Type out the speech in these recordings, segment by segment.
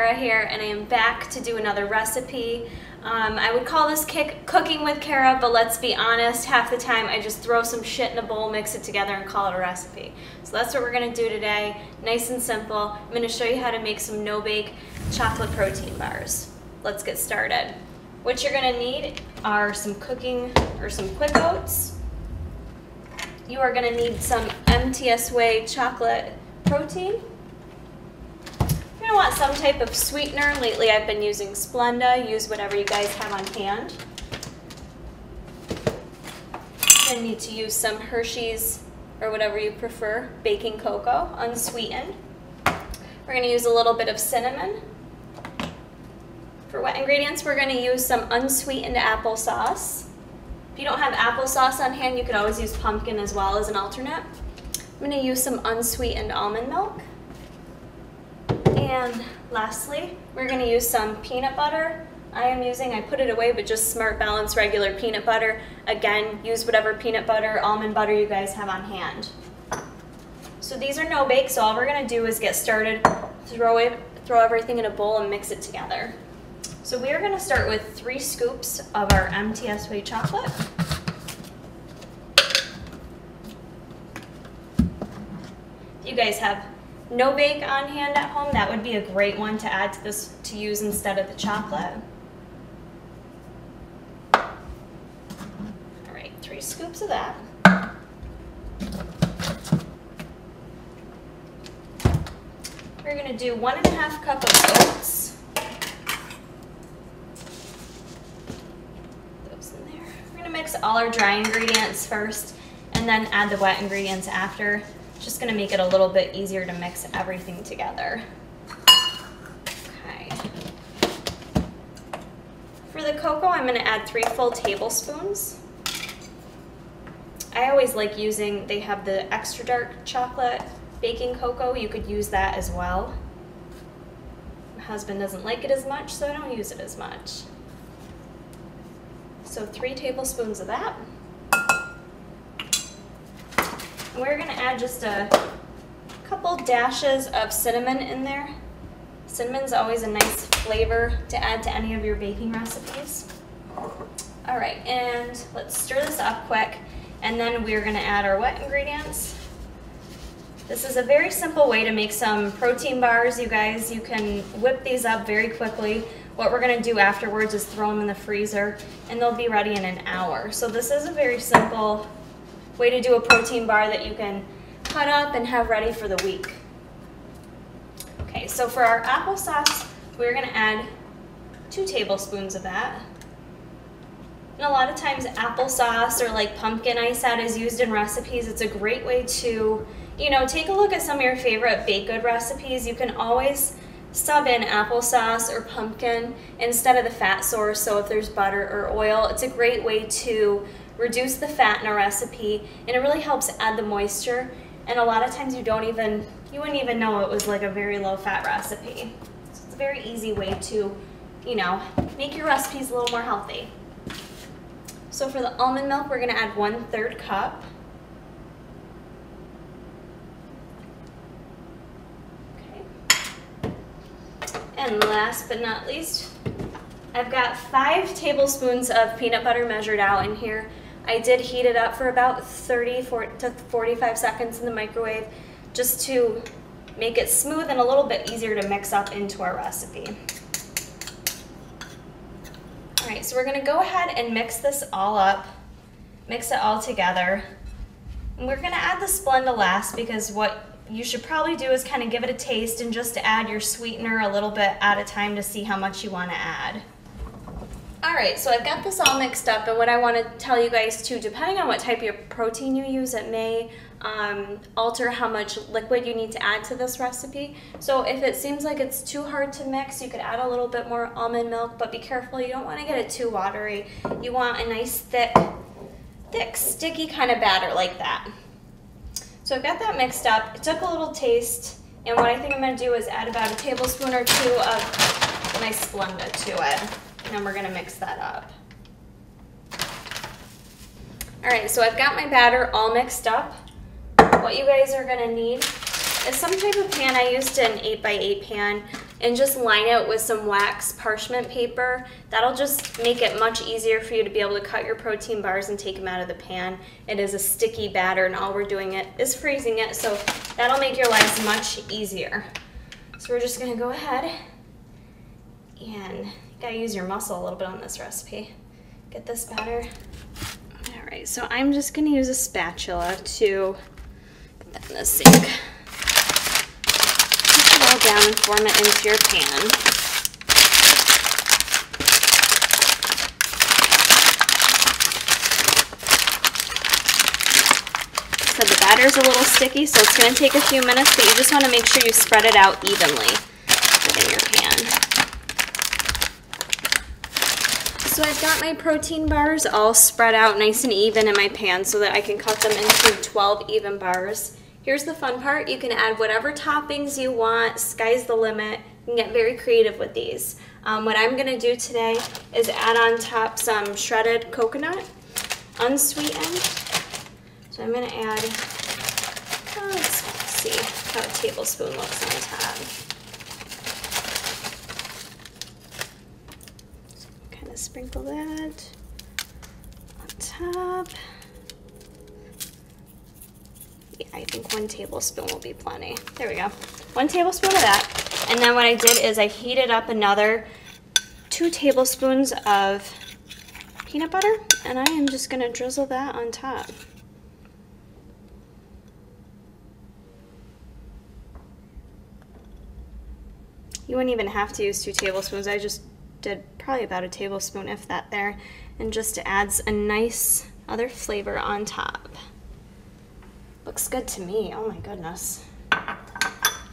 Kara here, and I am back to do another recipe. I would call this cooking with Kara, but let's be honest, half the time I just throw some shit in a bowl, mix it together, and call it a recipe. So that's what we're gonna do today, nice and simple. I'm gonna show you how to make some no-bake chocolate protein bars. Let's get started. What you're gonna need are some quick oats. You are gonna need some MTS Whey chocolate protein. You're gonna want some type of sweetener. Lately I've been using Splenda. Use whatever you guys have on hand. You're gonna need to use some Hershey's or whatever you prefer, baking cocoa, unsweetened. We're gonna use a little bit of cinnamon. For wet ingredients, we're gonna use some unsweetened applesauce. If you don't have applesauce on hand, you could always use pumpkin as well as an alternate. I'm gonna use some unsweetened almond milk. And lastly, we're gonna use some peanut butter. I put it away, but just Smart Balance regular peanut butter. Again, use whatever peanut butter, almond butter you guys have on hand. So these are no bake, so all we're gonna do is get started, throw everything in a bowl and mix it together. So we are gonna start with 3 scoops of our MTS Whey chocolate. If you guys have no bake on hand at home, that would be a great one to add to this to use instead of the chocolate. All right, 3 scoops of that. We're gonna do 1½ cup of oats. Those in there. We're gonna mix all our dry ingredients first and then add the wet ingredients after. Just gonna make it a little bit easier to mix everything together. Okay. For the cocoa, I'm gonna add 3 full tablespoons. I always like using, they have the extra dark chocolate baking cocoa. You could use that as well. My husband doesn't like it as much, so I don't use it as much. So 3 tablespoons of that. We're gonna add just a couple dashes of cinnamon in there. Cinnamon's always a nice flavor to add to any of your baking recipes. All right, and let's stir this up quick, and then we're gonna add our wet ingredients. This is a very simple way to make some protein bars, you guys. You can whip these up very quickly. What we're gonna do afterwards is throw them in the freezer, and they'll be ready in an hour. So this is a very simple way to do a protein bar that you can cut up and have ready for the week. Okay, so for our applesauce, we're gonna add 2 tablespoons of that. And a lot of times applesauce or like pumpkin I said is used in recipes. It's a great way to, take a look at some of your favorite baked good recipes. You can always sub in applesauce or pumpkin instead of the fat source. So if there's butter or oil, it's a great way to reduce the fat in a recipe, and it really helps add the moisture. And a lot of times you wouldn't even know it was like a very low fat recipe. So it's a very easy way to, make your recipes a little more healthy. So for the almond milk, we're gonna add 1/3 cup. Okay. And last but not least, I've got 5 tablespoons of peanut butter measured out in here. I did heat it up for about 30 to 45 seconds in the microwave just to make it smooth and a little bit easier to mix up into our recipe. All right, so we're gonna go ahead and mix this all up, mix it all together. And we're gonna add the Splenda last because what you should probably do is kind of give it a taste and just add your sweetener a little bit at a time to see how much you wanna add. All right, so I've got this all mixed up, and what I want to tell you guys too, depending on what type of protein you use, it may alter how much liquid you need to add to this recipe. So if it seems like it's too hard to mix, you could add a little bit more almond milk, but be careful, you don't want to get it too watery. You want a nice thick, sticky kind of batter like that. So I've got that mixed up. It took a little taste, and what I think I'm going to do is add about 1 tablespoon or 2 of my Splenda to it. And then we're gonna mix that up. All right, so I've got my batter all mixed up. What you guys are gonna need is some type of pan. I used an 8x8 pan. and just line it with some wax parchment paper. That'll just make it much easier for you to be able to cut your protein bars and take them out of the pan. It is a sticky batter, and all we're doing is freezing it, so that'll make your lives much easier. So we're just gonna go ahead and you gotta use your muscle a little bit on this recipe. Get this batter. All right, so I'm just gonna use a spatula to get that in the sink. Push it all down and form it into your pan. So the batter's a little sticky, so it's gonna take a few minutes, but you just wanna make sure you spread it out evenly in your pan. So I've got my protein bars all spread out nice and even in my pan so that I can cut them into 12 even bars. Here's the fun part. You can add whatever toppings you want. Sky's the limit. You can get very creative with these. What I'm going to do today is add on top some shredded coconut, unsweetened. So I'm going to add, let's see how a tablespoon looks on top. Sprinkle that on top. Yeah, I think 1 tablespoon will be plenty. There we go. 1 tablespoon of that. And then what I did is I heated up another 2 tablespoons of peanut butter, and I am just going to drizzle that on top. You wouldn't even have to use 2 tablespoons. I just did probably about a tablespoon, if that, there, and just adds a nice other flavor on top. Looks good to me. Oh my goodness.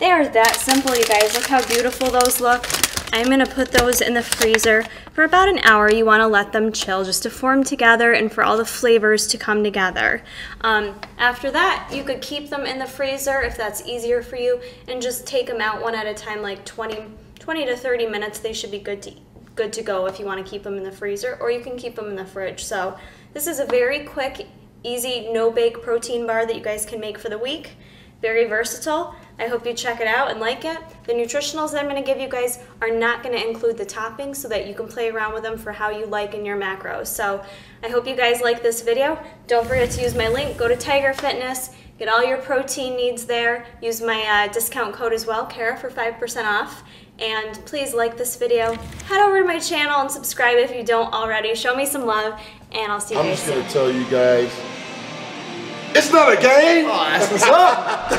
They are that simple, you guys. Look how beautiful those look. I'm gonna put those in the freezer for about an hour. You wanna let them chill just to form together and for all the flavors to come together. After that, you could keep them in the freezer if that's easier for you, and just take them out one at a time, like 20 to 30 minutes. They should be good to go if you want to keep them in the freezer, or you can keep them in the fridge. So this is a very quick, easy, no-bake protein bar that you guys can make for the week. Very versatile. I hope you check it out and like it. The nutritionals that I'm going to give you guys are not going to include the toppings, so that you can play around with them for how you like in your macros. So I hope you guys like this video. Don't forget to use my link. Go to Tiger Fitness. Get all your protein needs there. Use my discount code as well, Kara, for 5% off. And please like this video. Head over to my channel and subscribe if you don't already. Show me some love, and I'll see you guys soon. I'm just going to tell you guys, it's not a game. Oh, that's what's up.